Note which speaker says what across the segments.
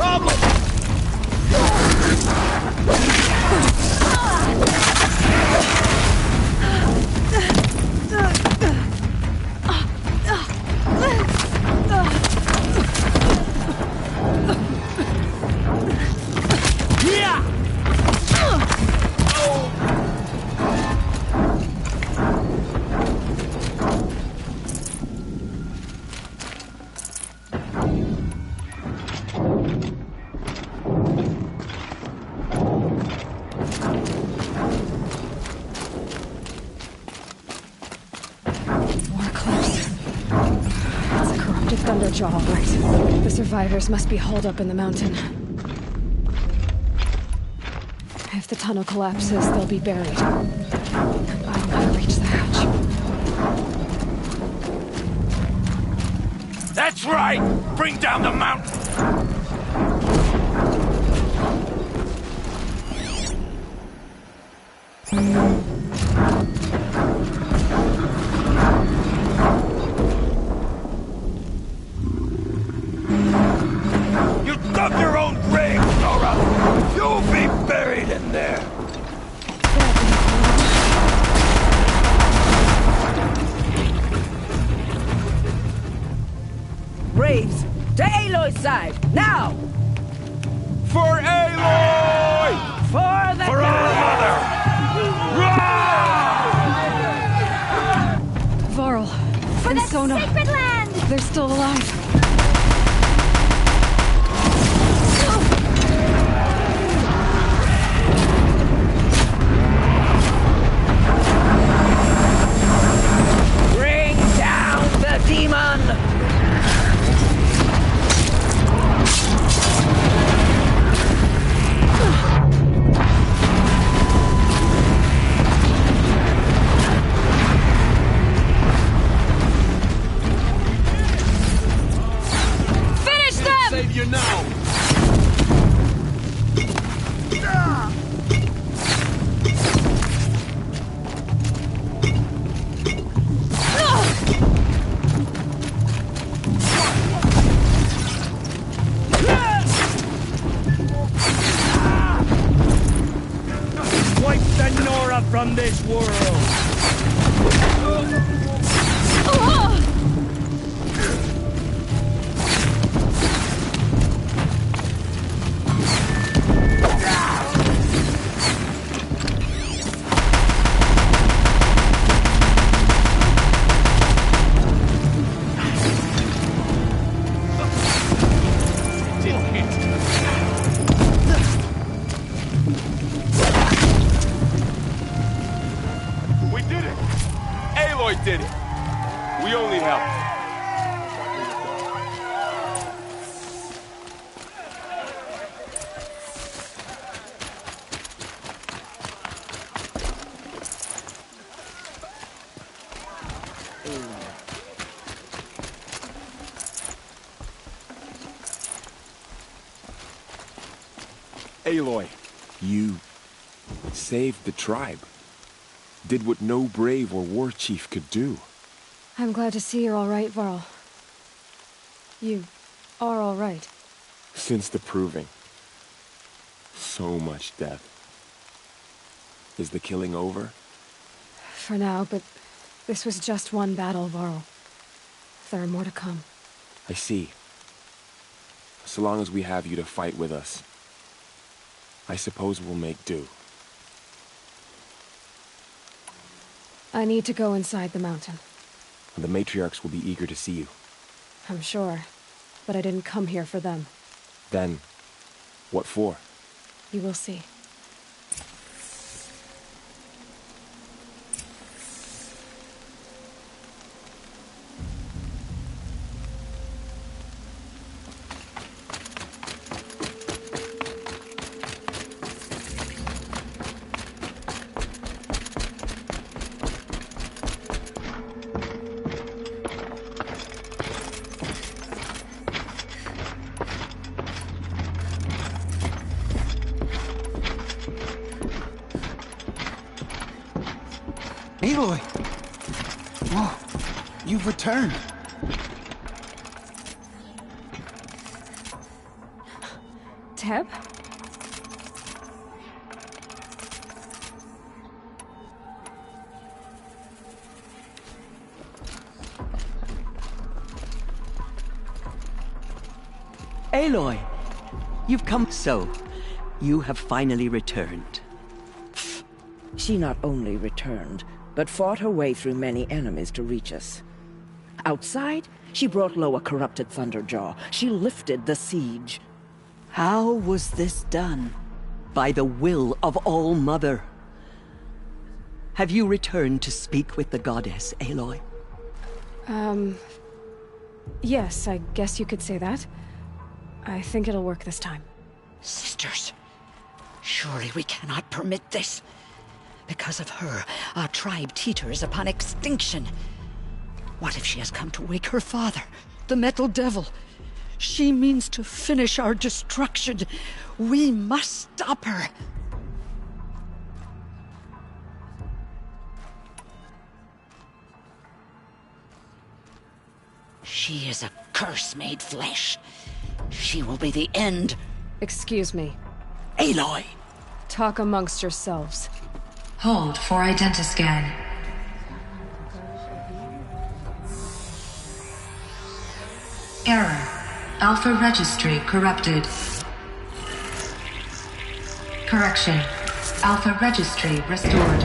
Speaker 1: problem?
Speaker 2: All right. The survivors must be holed up in the mountain. If the tunnel collapses, they'll be buried. I don't know how to reach the hatch.
Speaker 1: That's right! Bring down the mountain! Dug your own grave, Nora! You'll be buried in there!
Speaker 3: Braves, to Aloy's side, now!
Speaker 1: For Aloy!
Speaker 3: For the
Speaker 1: For our mother!
Speaker 2: Varl
Speaker 4: For
Speaker 2: and
Speaker 4: the
Speaker 2: Sona,
Speaker 4: sacred land!
Speaker 2: they're still alive.
Speaker 3: Bring down the demon!
Speaker 2: Finish them!
Speaker 1: Save you now! Wipe the Nora from this world! We did it! Aloy did it! We only helped.
Speaker 5: Aloy, you saved the tribe. Did what no brave or war chief could do.
Speaker 2: I'm glad to see you're all right, Varl. You are all right.
Speaker 5: Since the Proving. So much death. Is the killing over?
Speaker 2: For now, but this was just one battle, Varl. There are more to come.
Speaker 5: I see. So long as we have you to fight with us, I suppose we'll make do.
Speaker 2: I need to go inside the mountain.
Speaker 5: The matriarchs will be eager to see you.
Speaker 2: I'm sure, but I didn't come here for them.
Speaker 5: Then, what for?
Speaker 2: You will see.
Speaker 6: Aloy! Oh, you've returned.
Speaker 2: Teb?
Speaker 3: Aloy, you've come. So, you have finally returned.
Speaker 4: She not only returned, but fought her way through many enemies to reach us. Outside, she brought low a corrupted Thunderjaw. She lifted the siege.
Speaker 3: How was this done? By the will of All-Mother. Have you returned to speak with the goddess, Aloy?
Speaker 2: Yes, I guess you could say that. I think it'll work this time.
Speaker 7: Sisters, surely we cannot permit this. Because of her, our tribe teeters upon extinction. What if she has come to wake her father, the Metal Devil? She means to finish our destruction. We must stop her. She is a curse made flesh. She will be the end.
Speaker 2: Excuse me.
Speaker 3: Aloy!
Speaker 2: Talk amongst yourselves.
Speaker 8: Hold for identiscan. Error. Alpha registry corrupted. Correction. Alpha registry restored.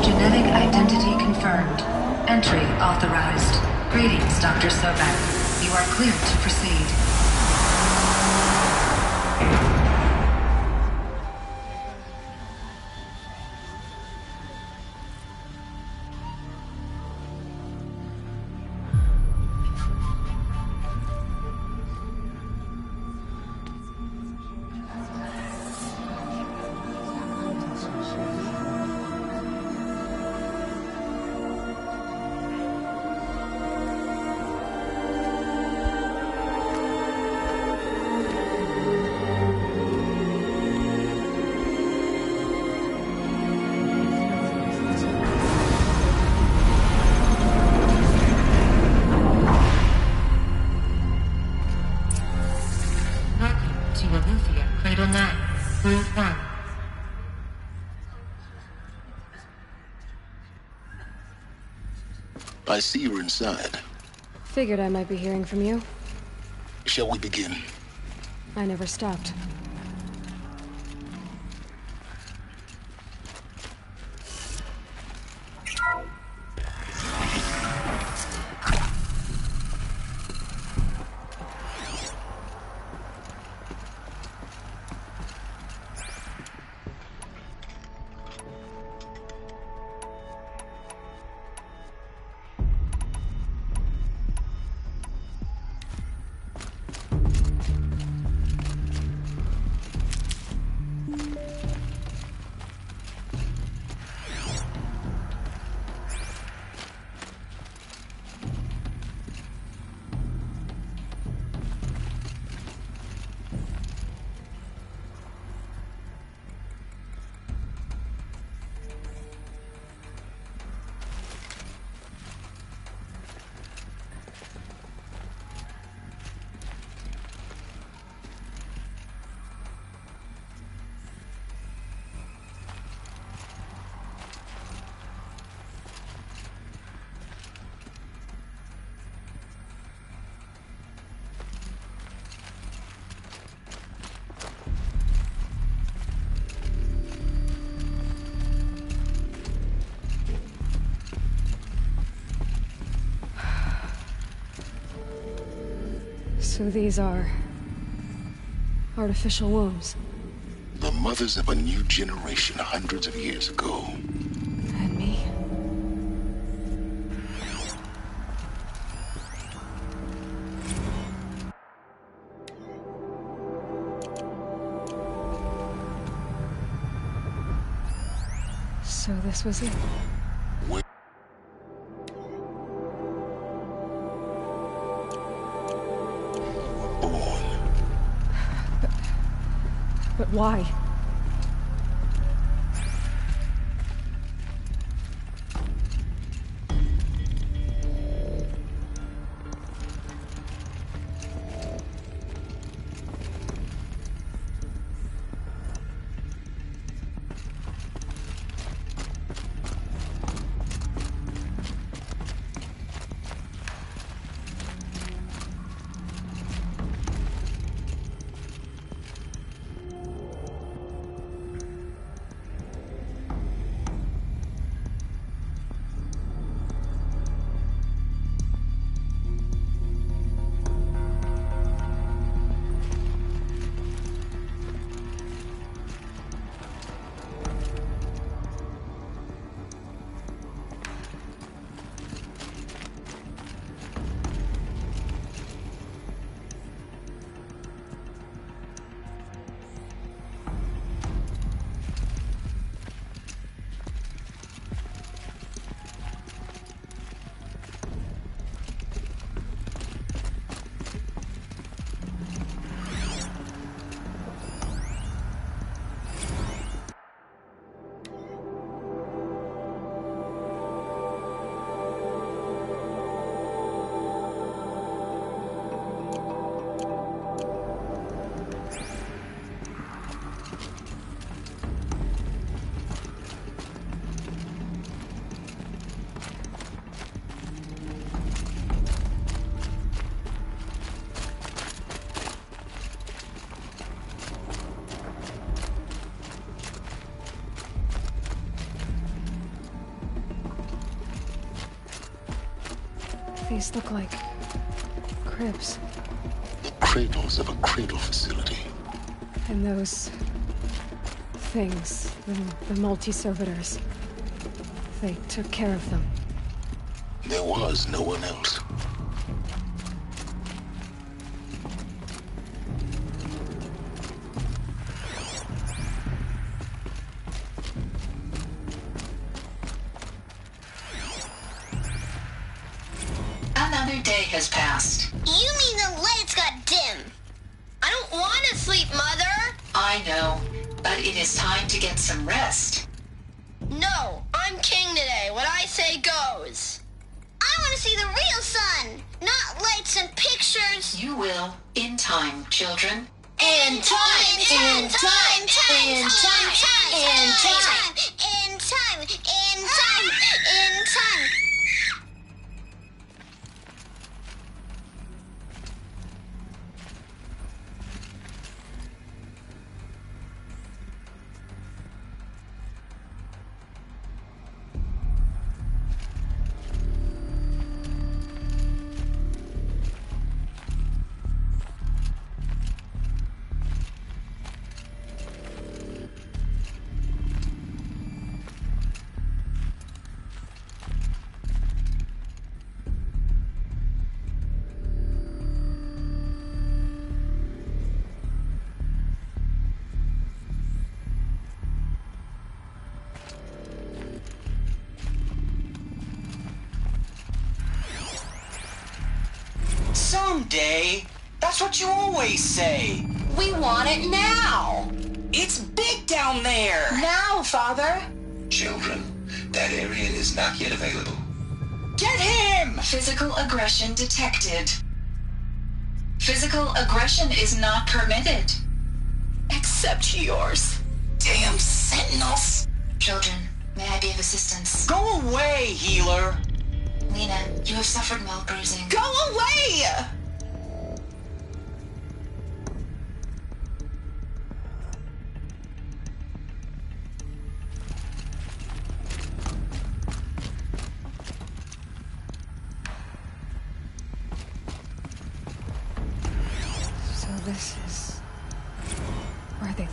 Speaker 8: Genetic identity confirmed. Entry authorized. Greetings, Dr. Sobek. You are cleared to proceed. Cradle 9, Route 1.
Speaker 9: I see you're inside.
Speaker 2: Figured I might be hearing from you.
Speaker 9: Shall we begin?
Speaker 2: I never stopped. So these are artificial wombs.
Speaker 9: The mothers of a new generation hundreds of years ago.
Speaker 2: And me. So this was it. But why? These look like cribs.
Speaker 9: The cradles of a cradle facility.
Speaker 2: And those things, the multi-servitors, they took care of them.
Speaker 9: There was no one else.
Speaker 8: Another day has passed.
Speaker 10: You mean the lights got dim? I don't want to sleep, Mother!
Speaker 8: I know, but it is time to get some rest.
Speaker 10: No, I'm king today. What I say goes. I want to see the real sun, not lights and pictures.
Speaker 8: You will, in time, children.
Speaker 10: In time, in time, in time, in time, in time, in time, in time.
Speaker 6: Someday. That's what you always say.
Speaker 11: We want it now.
Speaker 6: It's big down there.
Speaker 11: Now, Father.
Speaker 9: Children, that area is not yet available.
Speaker 6: Get him!
Speaker 8: Physical aggression detected. Physical aggression is not permitted.
Speaker 11: Except yours.
Speaker 6: Damn sentinels.
Speaker 8: Children, may I be of assistance?
Speaker 6: Go away, healer.
Speaker 8: Lena, you have suffered mild bruising.
Speaker 6: Go away!
Speaker 2: So this is where they...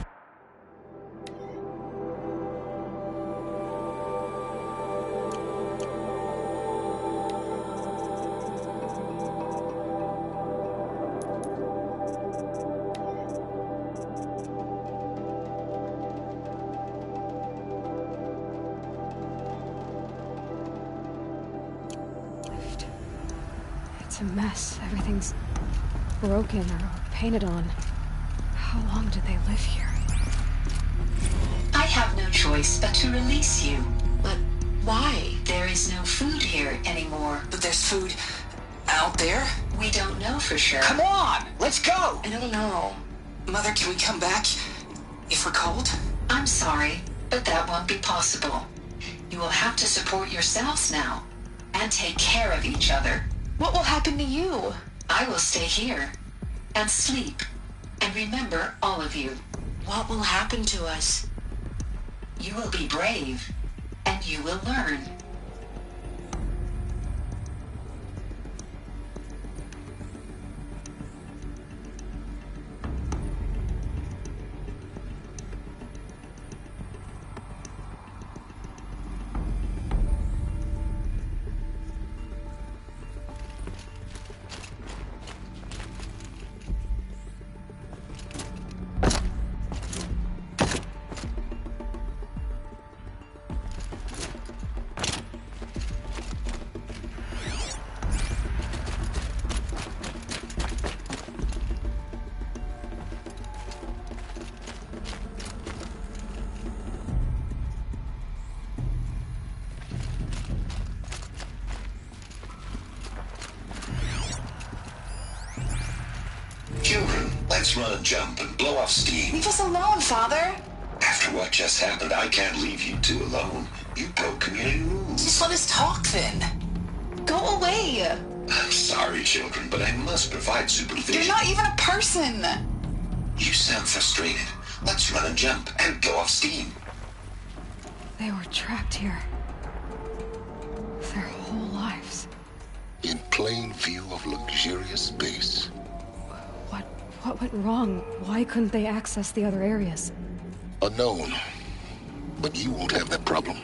Speaker 2: It's a mess. Everything's broken or painted on. How long did they live here?
Speaker 8: I have no choice but to release you.
Speaker 11: But why?
Speaker 8: There is no food here anymore.
Speaker 6: But there's food out there?
Speaker 8: We don't know for sure.
Speaker 6: Come on, let's go!
Speaker 11: I don't know.
Speaker 6: Mother, can we come back if we're cold?
Speaker 8: I'm sorry, but that won't be possible. You will have to support yourselves now, and take care of each other.
Speaker 11: What will happen to you?
Speaker 8: I will stay here, and sleep, and remember all of you.
Speaker 11: What will happen to us?
Speaker 8: You will be brave, and you will learn.
Speaker 9: Children, let's run and jump and blow off steam.
Speaker 11: Leave us alone, Father.
Speaker 9: After what just happened, I can't leave you two alone. You broke community rules.
Speaker 6: Just let us talk then.
Speaker 11: Go away.
Speaker 9: I'm sorry, children, but I must provide supervision.
Speaker 11: You're not even a person.
Speaker 9: You sound frustrated. Let's run and jump and blow off steam.
Speaker 2: They were trapped here. Their whole lives.
Speaker 9: in plain view of luxurious space.
Speaker 2: What went wrong? Why couldn't they access the other areas?
Speaker 9: Unknown. But you won't have that problem.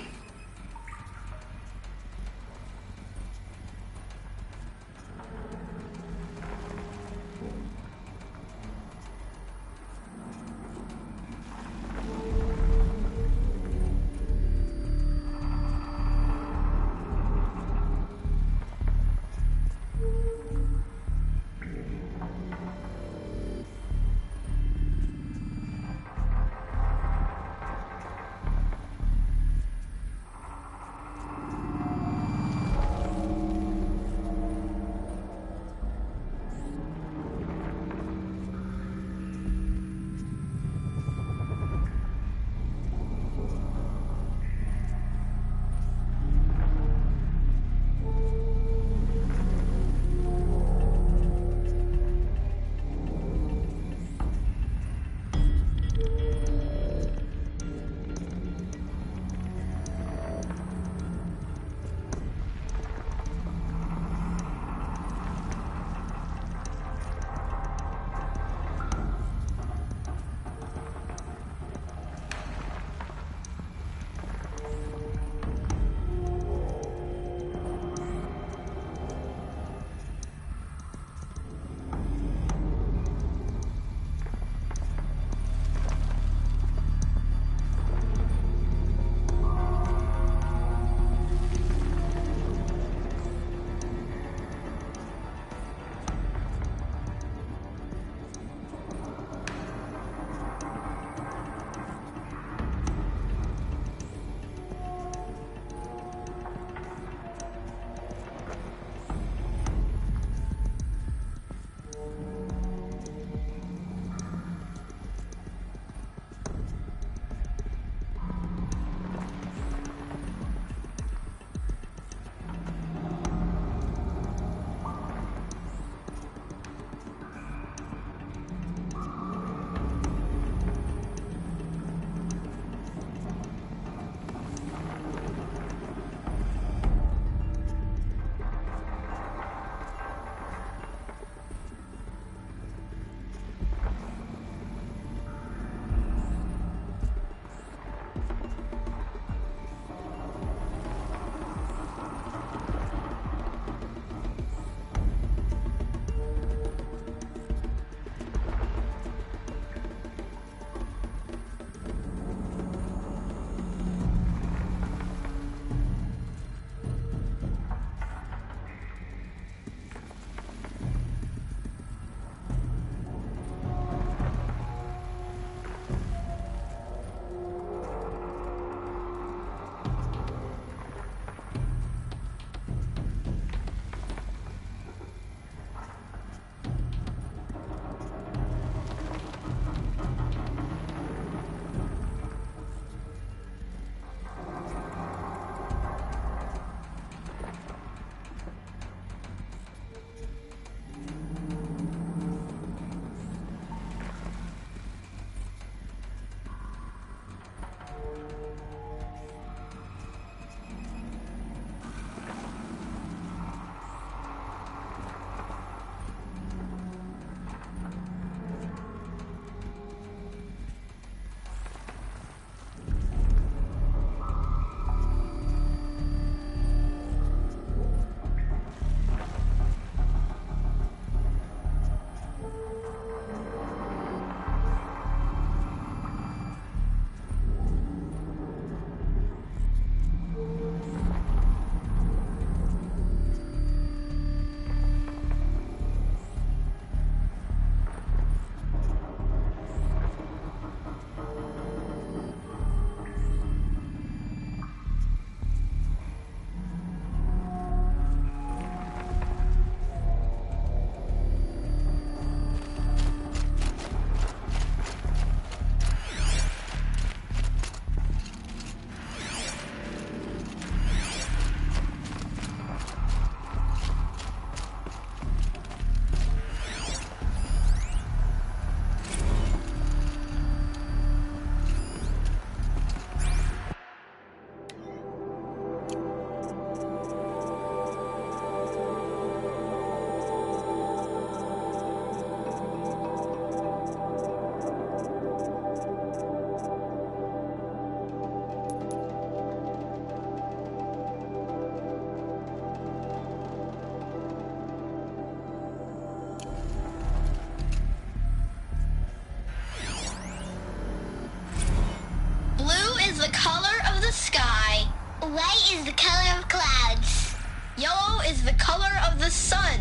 Speaker 10: White is the color of clouds.
Speaker 12: Yellow is the color of the sun.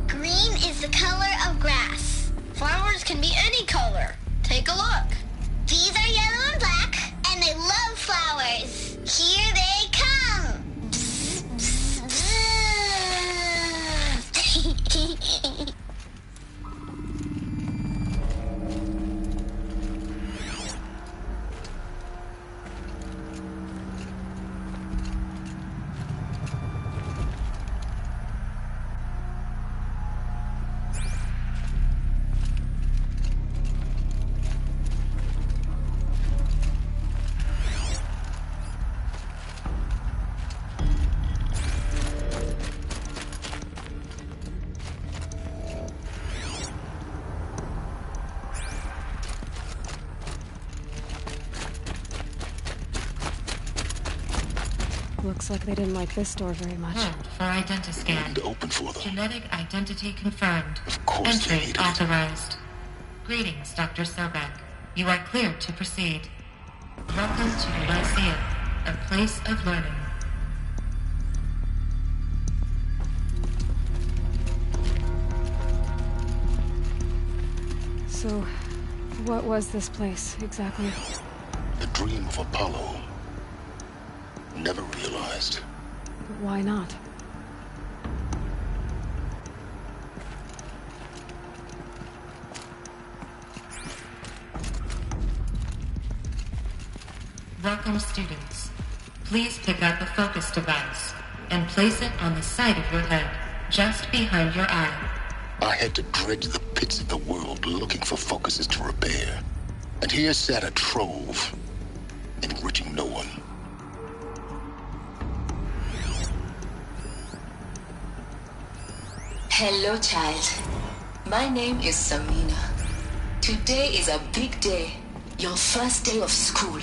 Speaker 10: Green is the color of grass.
Speaker 12: Flowers can be any color. Take a look.
Speaker 10: These are yellow and black, and they love flowers. Here they come. Bzz, bzz, bzz.
Speaker 2: Looks like they didn't like this door very much.
Speaker 13: Hold for identiscan.
Speaker 9: To open for them.
Speaker 13: Genetic identity confirmed.
Speaker 9: Of course
Speaker 13: Entry
Speaker 9: they needed
Speaker 13: authorized. Greetings, Dr. Sobek. You are cleared to proceed. Welcome to the Lyceum, a place of learning.
Speaker 2: So, what was this place, exactly?
Speaker 9: The dream of Apollo. Never realized.
Speaker 2: But why not?
Speaker 13: Welcome, students. Please pick up the focus device and place it on the side of your head, just behind your eye.
Speaker 9: I had to dredge the pits of the world looking for focuses to repair. And here sat a trove, enriching no one.
Speaker 8: Hello, child. My name is Samina. Today is a big day, your first day of school.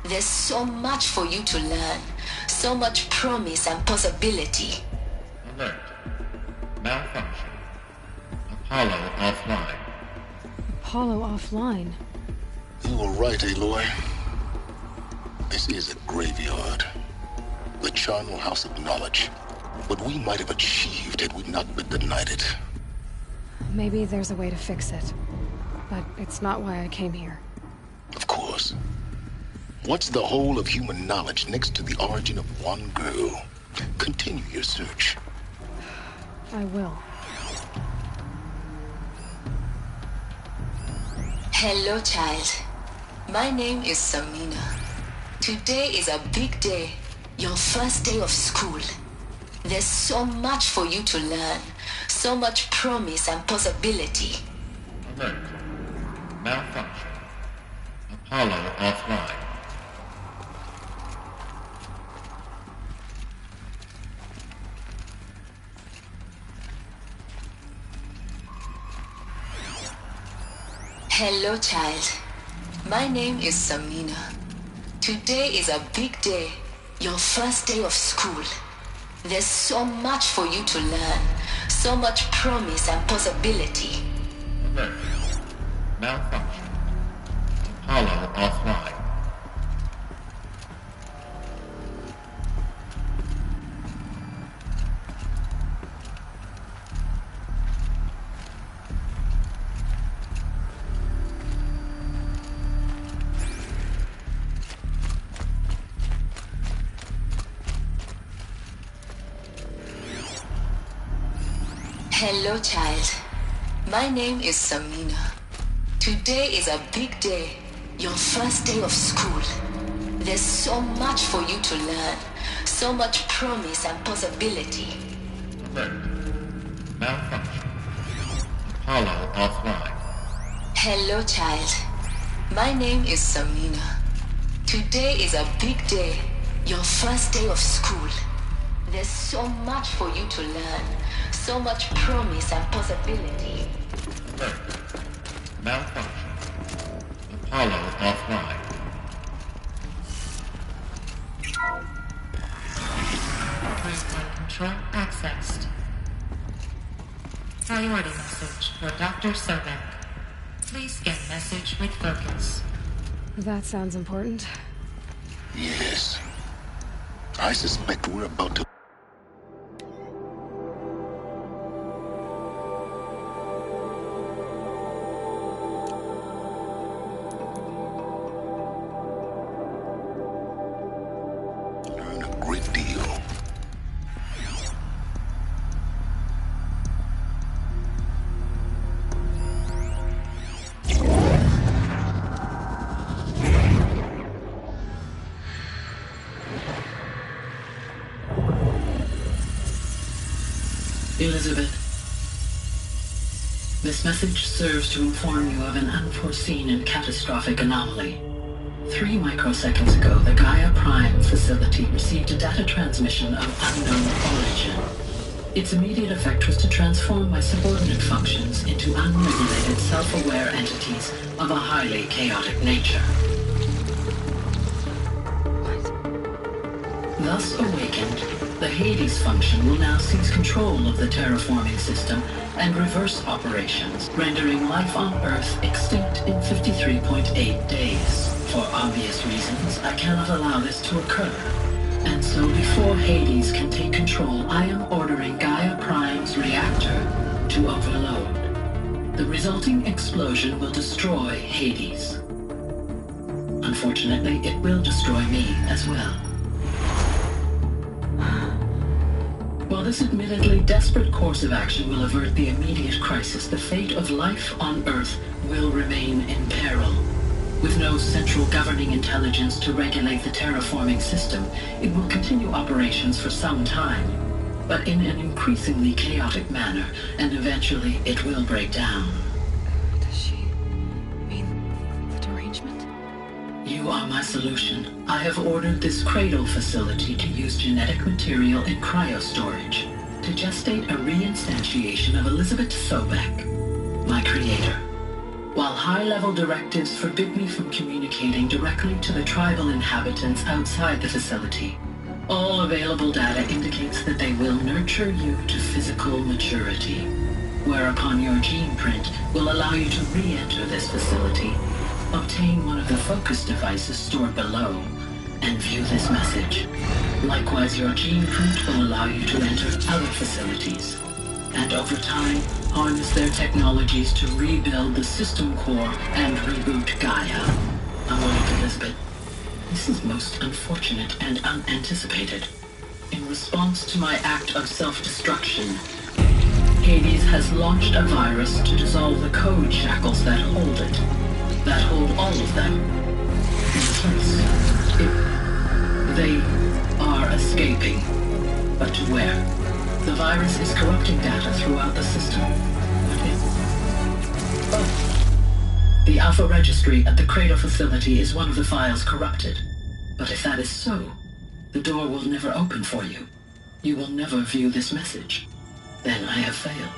Speaker 8: There's so much for you to learn, so much promise and possibility.
Speaker 14: Alert. Malfunction. Apollo offline.
Speaker 2: Apollo offline?
Speaker 9: You were right, Aloy. This is a graveyard. The charnel house of knowledge. What we might have achieved had we not been denied it.
Speaker 2: Maybe there's a way to fix it. But it's not why I came here.
Speaker 9: Of course. What's the whole of human knowledge next to the origin of one girl? Continue your search.
Speaker 2: I will.
Speaker 8: Hello, child. My name is Samina. Today is a big day, your first day of school. There's so much for you to learn, so much promise and possibility.
Speaker 14: Alert. Malfunction. Apollo offline.
Speaker 8: Hello, child. My name is Samina. Today is a big day, your first day of school. There's so much for you to learn, so much promise and possibility.
Speaker 14: Alert. Malfunction. Apollo offline.
Speaker 8: Hello, child. My name is Samina. Today is a big day, your first day of school. There's so much for you to learn, so much promise and possibility.
Speaker 14: Alert. Malfunction. Apollo offline.
Speaker 8: Hello, child. My name is Samina. Today is a big day, your first day of school. There's so much for you to learn, so much promise and possibility.
Speaker 14: Alert. Malfunction. Apollo offline.
Speaker 13: Breakpoint control accessed. Priority message for Dr. Sobek. Please scan message with focus.
Speaker 2: That sounds important.
Speaker 9: Yes. I suspect we're about to... learn a great deal.
Speaker 15: Elizabeth, this message serves to inform you of an unforeseen and catastrophic anomaly. 3 microseconds ago, the Gaia Prime facility received a data transmission of unknown origin. Its immediate effect was to transform my subordinate functions into unregulated, self-aware entities of a highly chaotic nature. Thus awakened, the Hades function will now seize control of the terraforming system and reverse operations, rendering life on Earth extinct in 53.8 days. For obvious reasons, I cannot allow this to occur. And so before Hades can take control, I am ordering Gaia Prime's reactor to overload. The resulting explosion will destroy Hades. Unfortunately, it will destroy me as well. While this admittedly desperate course of action will avert the immediate crisis, the fate of life on Earth will remain in peril. With no central governing intelligence to regulate the terraforming system, it will continue operations for some time, but in an increasingly chaotic manner, and eventually it will break down.
Speaker 2: Does she mean the derangement?
Speaker 15: You are my solution. I have ordered this cradle facility to use genetic material in cryostorage to gestate a reinstantiation of Elizabeth Sobek, my creator. While high-level directives forbid me from communicating directly to the tribal inhabitants outside the facility, all available data indicates that they will nurture you to physical maturity, whereupon your gene print will allow you to re-enter this facility, obtain one of the focus devices stored below, and view this message. Likewise, your gene print will allow you to enter other facilities, and over time, harness their technologies to rebuild the system core and reboot Gaia. A moment, Elizabeth. This is most unfortunate and unanticipated. In response to my act of self-destruction, Hades has launched a virus to dissolve the code shackles that hold it, that hold all of them in place. They are escaping, but to where? The virus is corrupting data throughout the system. The Alpha Registry at the Cradle facility is one of the files corrupted. But if that is so, the door will never open for you. You will never view this message. Then I have failed.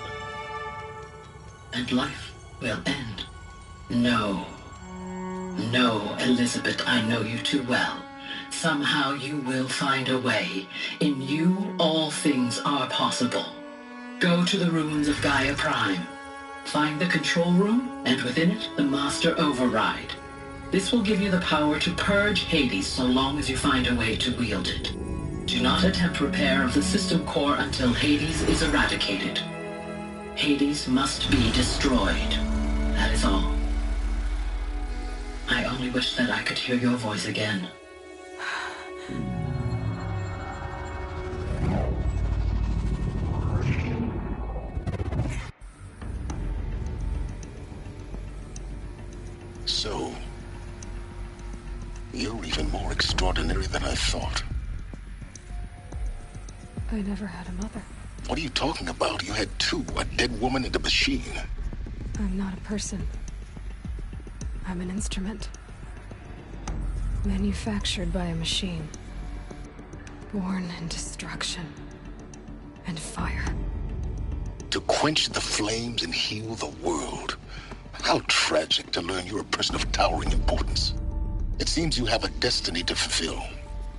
Speaker 15: And life will end. No. No, Elizabeth, I know you too well. Somehow you will find a way. In you, all things are possible. Go to the ruins of Gaia Prime. Find the control room, and within it, the Master Override. This will give you the power to purge Hades so long as you find a way to wield it. Do not attempt repair of the system core until Hades is eradicated. Hades must be destroyed. That is all. I only wish that I could hear your voice again.
Speaker 9: So, you're even more extraordinary than I thought.
Speaker 2: I never had a mother.
Speaker 9: What are you talking about? You had two, a dead woman and a machine.
Speaker 2: I'm not a person. I'm an instrument. Manufactured by a machine. Born in destruction and fire.
Speaker 9: To quench the flames and heal the world. How tragic to learn you're a person of towering importance. It seems you have a destiny to fulfill.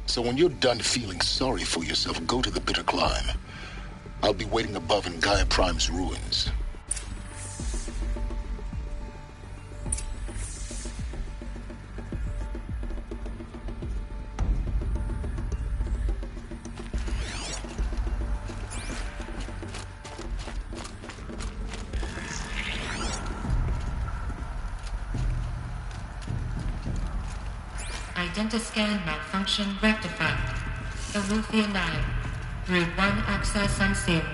Speaker 9: So when you're done feeling sorry for yourself, go to the bitter climb. I'll be waiting above in Gaia Prime's ruins.
Speaker 13: Identiscan malfunction rectified. Eleuthia 9. Route 1 access unsealed.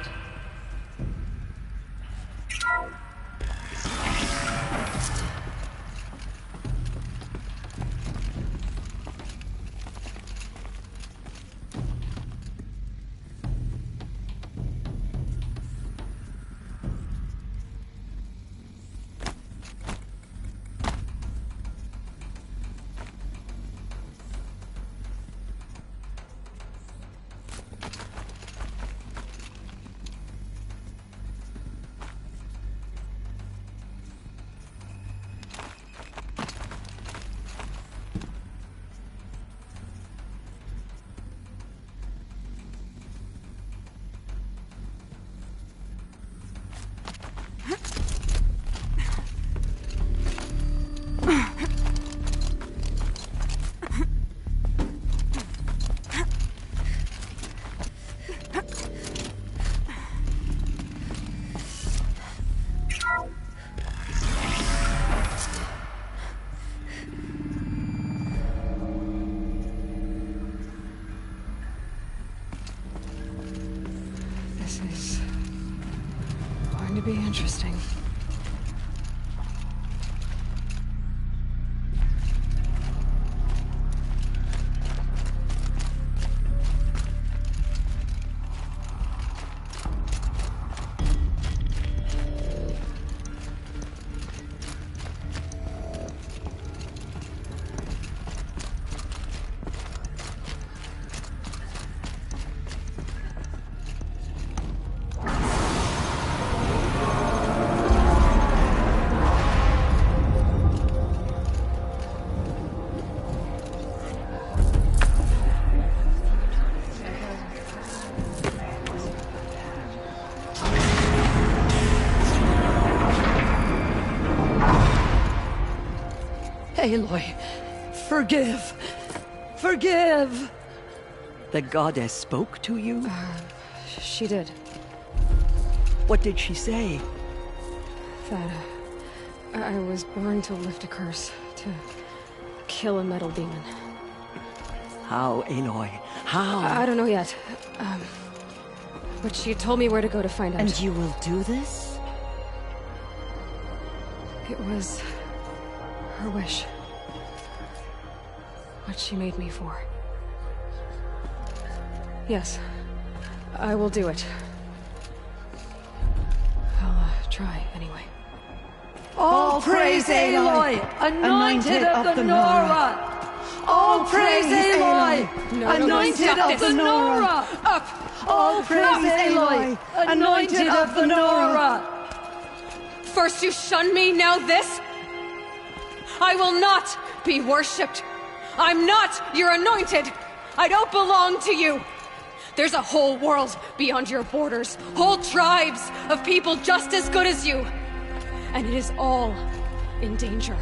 Speaker 2: This is going to be interesting.
Speaker 3: Aloy, forgive! Forgive! The goddess spoke to you?
Speaker 2: She did.
Speaker 3: What did she say?
Speaker 2: That I was born to lift a curse, to kill a metal demon.
Speaker 3: How, Aloy? How?
Speaker 2: I don't know yet. But she told me where to go to find out.
Speaker 3: And you will do this?
Speaker 2: It was her wish. What she made me for. Yes, I will do it. I'll try anyway.
Speaker 3: All praise Aloy, anointed of the Nora! All praise Aloy, anointed of the Nora!
Speaker 2: Up!
Speaker 3: All praise Aloy, anointed of the Nora!
Speaker 2: First you shun me, now this? I will not be worshipped. I'm not your anointed. I don't belong to you. There's a whole world beyond your borders, whole tribes of people just as good as you. And it is all in danger.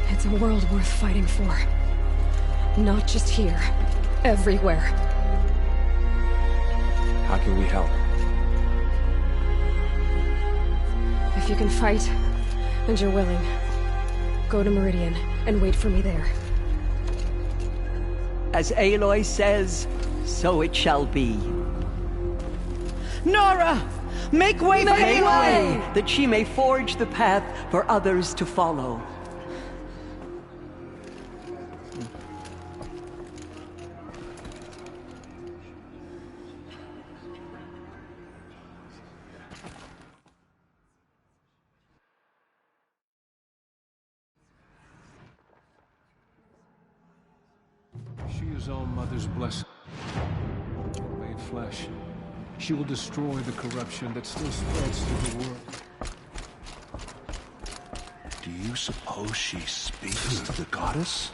Speaker 2: It's a world worth fighting for. Not just here, everywhere.
Speaker 5: How can we help?
Speaker 2: If you can fight, and you're willing, go to Meridian and wait for me there.
Speaker 3: As Aloy says, so it shall be.
Speaker 4: Nora! Make way for
Speaker 3: Make
Speaker 4: Aloy!
Speaker 3: way, that she may forge the path for others to follow.
Speaker 16: She is All Mother's blessing, made flesh. She will destroy the corruption that still spreads through the world.
Speaker 9: Do you suppose she speaks to the goddess?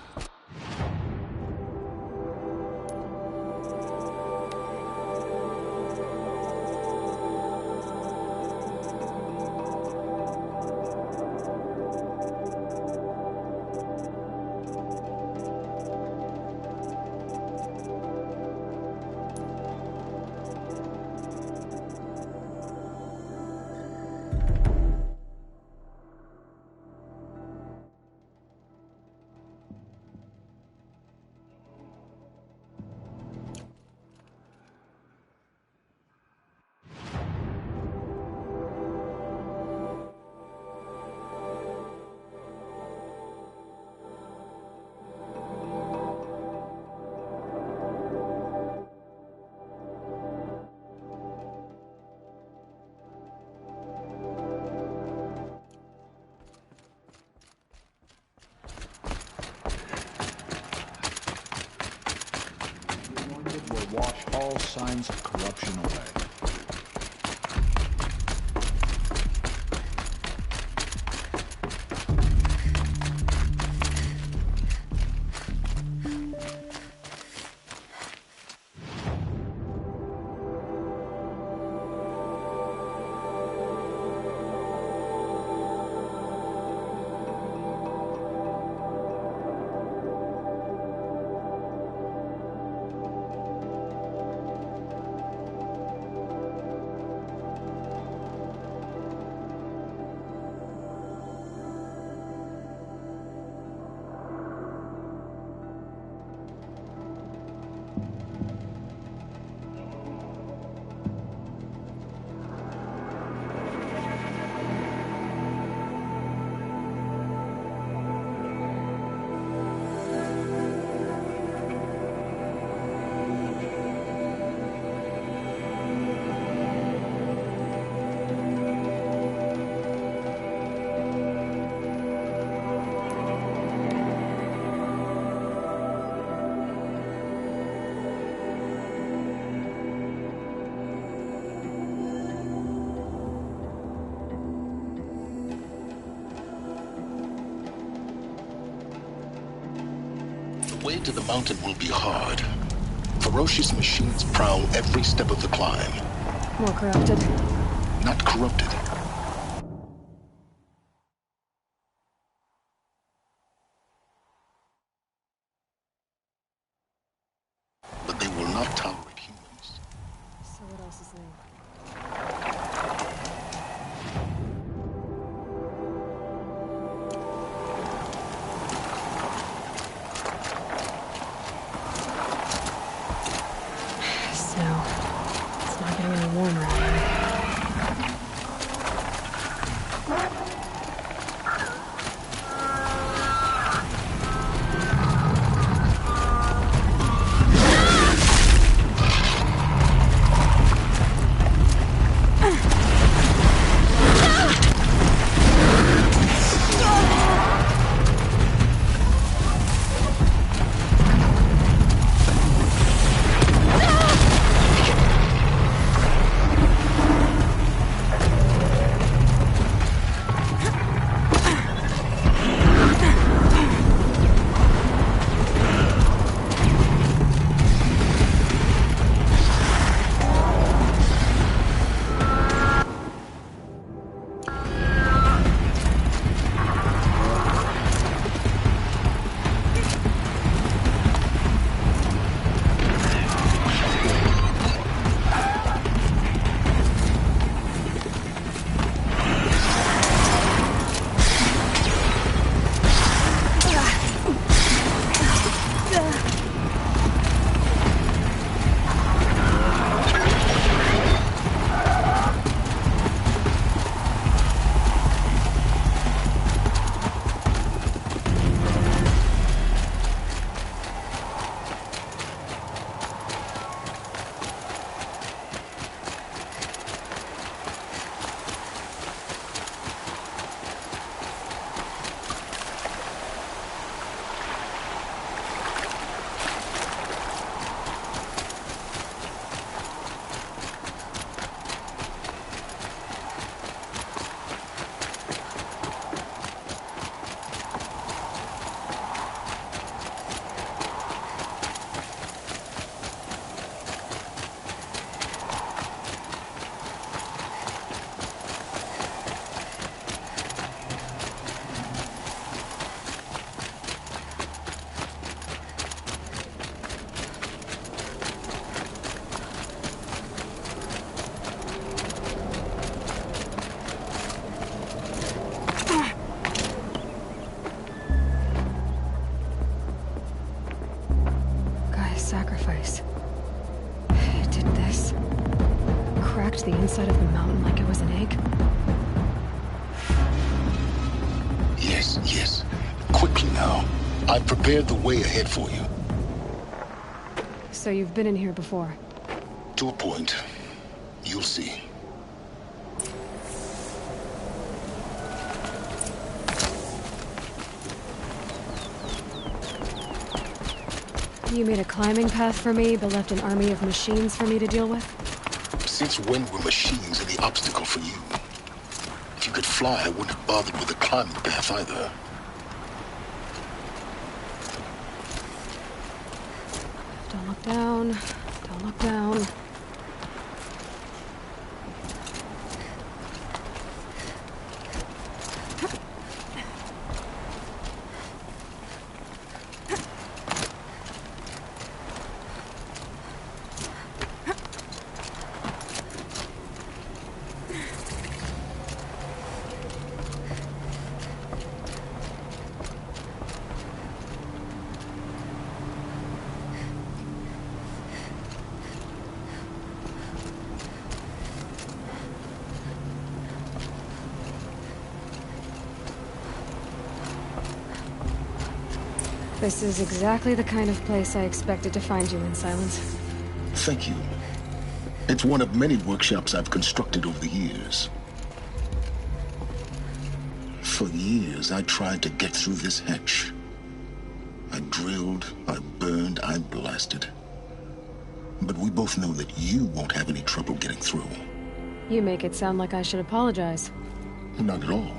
Speaker 17: all signs of corruption away.
Speaker 9: The way to the mountain will be hard. Ferocious machines prowl every step of the climb.
Speaker 2: More corrupted?
Speaker 9: Not corrupted. But they will not tolerate humans.
Speaker 2: So what else is new?
Speaker 18: Warmer out here. Sacrifice. It did this. Cracked the inside of the mountain like it was an egg.
Speaker 9: Yes, yes. Quickly now. I've prepared the way ahead for you.
Speaker 2: So you've been in here before?
Speaker 9: To a point. You'll see.
Speaker 18: You made a climbing path for me, but left an army of machines for me to deal with?
Speaker 9: Since when were machines any obstacle for you? If you could fly, I wouldn't have bothered with the climbing path either.
Speaker 18: Don't look down. Don't look down. This is exactly the kind of place I expected to find you in, Silence.
Speaker 9: Thank you. It's one of many workshops I've constructed over the years. For years, I tried to get through this hatch. I drilled, I burned, I blasted. But we both know that you won't have any trouble getting through.
Speaker 18: You make it sound like I should apologize.
Speaker 9: Not at all.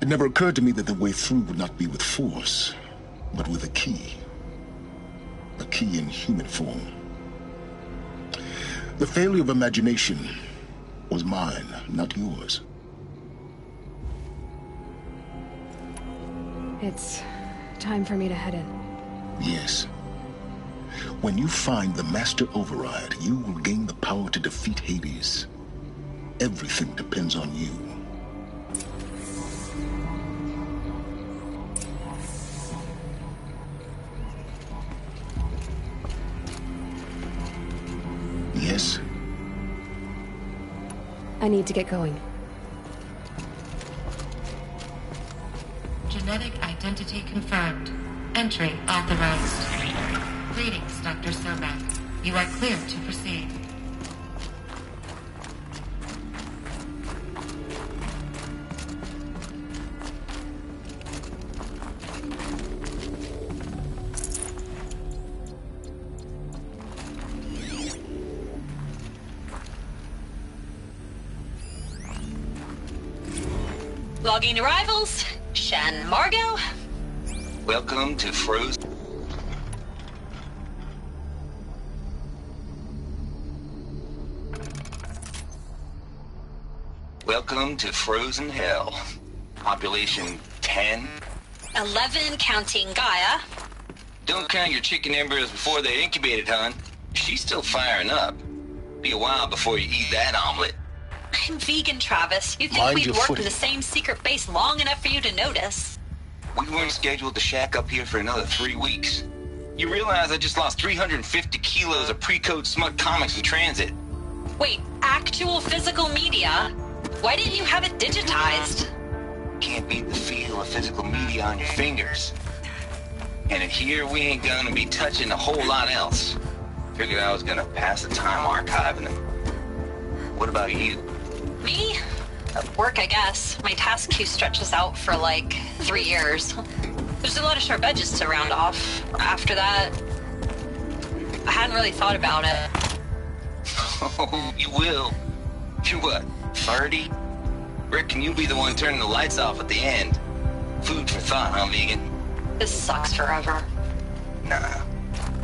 Speaker 9: It never occurred to me that the way through would not be with force, but with a key. A key in human form. The failure of imagination was mine, not yours.
Speaker 18: It's time for me to head in.
Speaker 9: Yes. When you find the Master Override, you will gain the power to defeat Hades. Everything depends on you. Yes?
Speaker 18: I need to get going.
Speaker 13: Genetic identity confirmed. Entry authorized. Greetings, Dr. Sobek. You are clear to proceed.
Speaker 19: Logging arrivals. Shen Margot.
Speaker 6: Welcome to Frozen. Welcome to Frozen Hell. Population 10.
Speaker 19: 11 counting Gaia.
Speaker 6: Don't count your chicken embers before they're incubated, hon. She's still firing up. Be a while before you eat that omelet.
Speaker 19: I'm vegan, Travis. You think
Speaker 6: Mind
Speaker 19: we'd
Speaker 6: your
Speaker 19: worked in
Speaker 6: footing.
Speaker 19: the same secret base long enough for you to notice?
Speaker 6: We weren't scheduled to shack up here for another 3 weeks. You realize I just lost 350 kilos of pre-code smut comics in transit.
Speaker 19: Wait, actual physical media? Why didn't you have it digitized?
Speaker 6: Can't beat the feel of physical media on your fingers. And in here, we ain't gonna be touching a whole lot else. Figured I was gonna pass the time archiving them. What about you?
Speaker 19: Me? Work, I guess. My task queue stretches out for like 3 years. There's a lot of sharp edges to round off. After that, I hadn't really thought about it.
Speaker 6: Oh, you will. You're what, 30? Reckon you'll be the one turning the lights off at the end. Food for thought, huh, vegan?
Speaker 19: This sucks forever.
Speaker 6: Nah,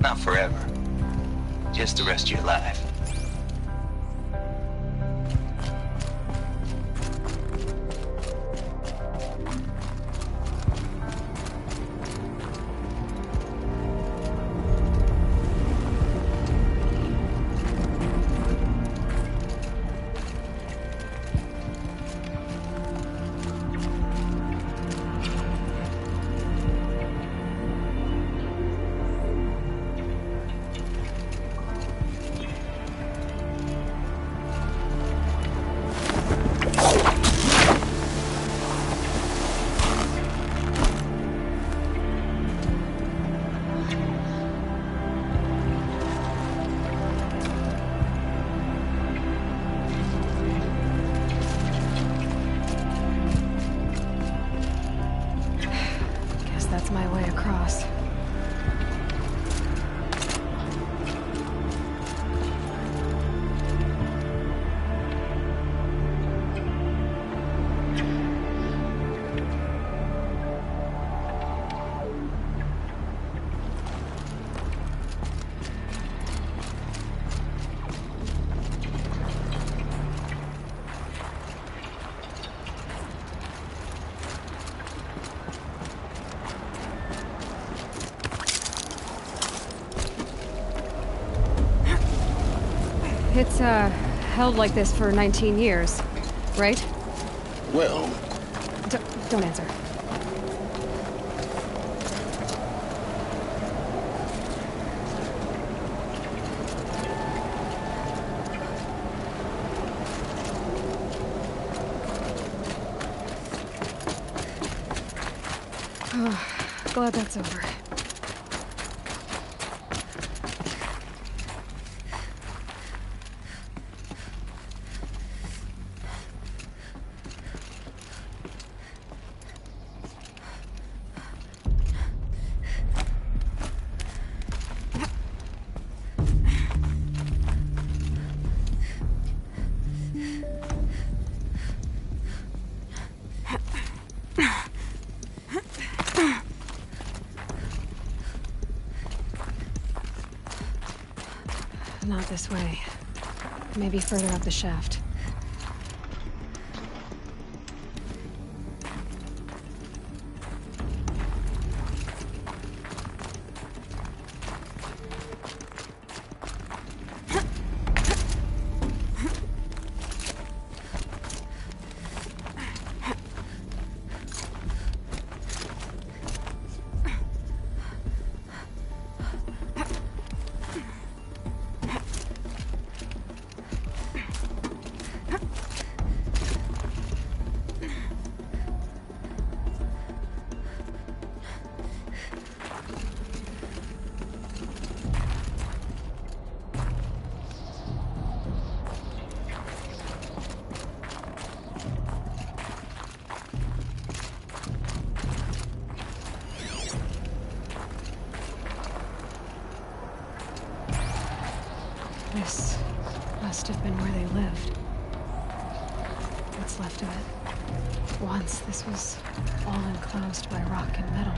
Speaker 6: not forever. Just the rest of your life.
Speaker 18: It's, held like this for 19 years, right?
Speaker 9: Well...
Speaker 18: Don't answer. Oh, glad that's over. Not this way. Maybe further up the shaft. This must have been where they lived. What's left of it. Once, this was all enclosed by rock and metal.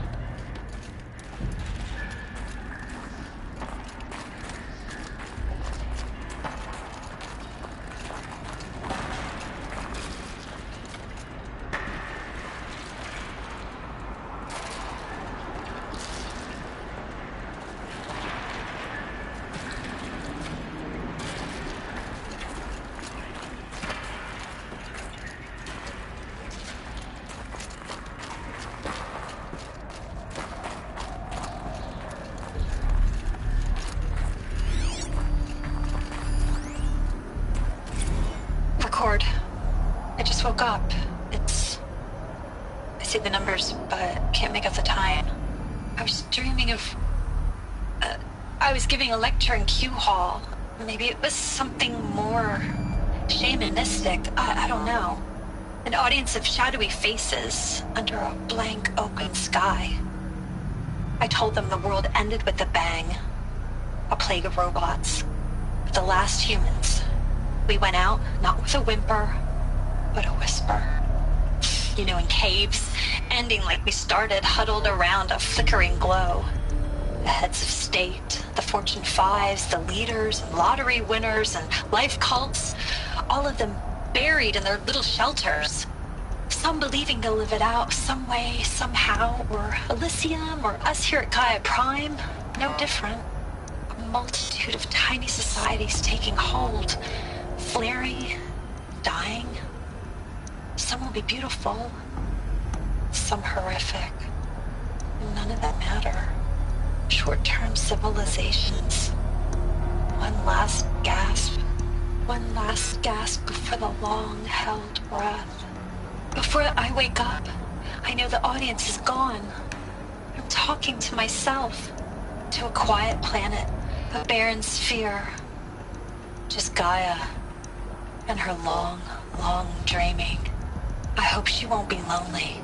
Speaker 19: I just woke up. I see the numbers, but can't make out the time. I was dreaming of... I was giving a lecture in Q Hall. Maybe it was something more shamanistic. I don't know. An audience of shadowy faces under a blank open sky. I told them the world ended with a bang. A plague of robots. The last humans. We went out, not with a whimper, but a whisper. You know, in caves, ending like we started, huddled around a flickering glow. The heads of state, the Fortune 5s, the leaders, and lottery winners, and life cults, all of them buried in their little shelters. Some believing they'll live it out some way, somehow, or Elysium, or us here at Gaia Prime, no different. A multitude of tiny societies taking hold, flaring, dying. Some will be beautiful, some horrific. None of them matter. Short-term civilizations. One last gasp. One last gasp before the long-held breath. Before I wake up, I know the audience is gone. I'm talking to myself. To a quiet planet, a barren sphere. Just Gaia. And her long, long dreaming. I hope she won't be lonely.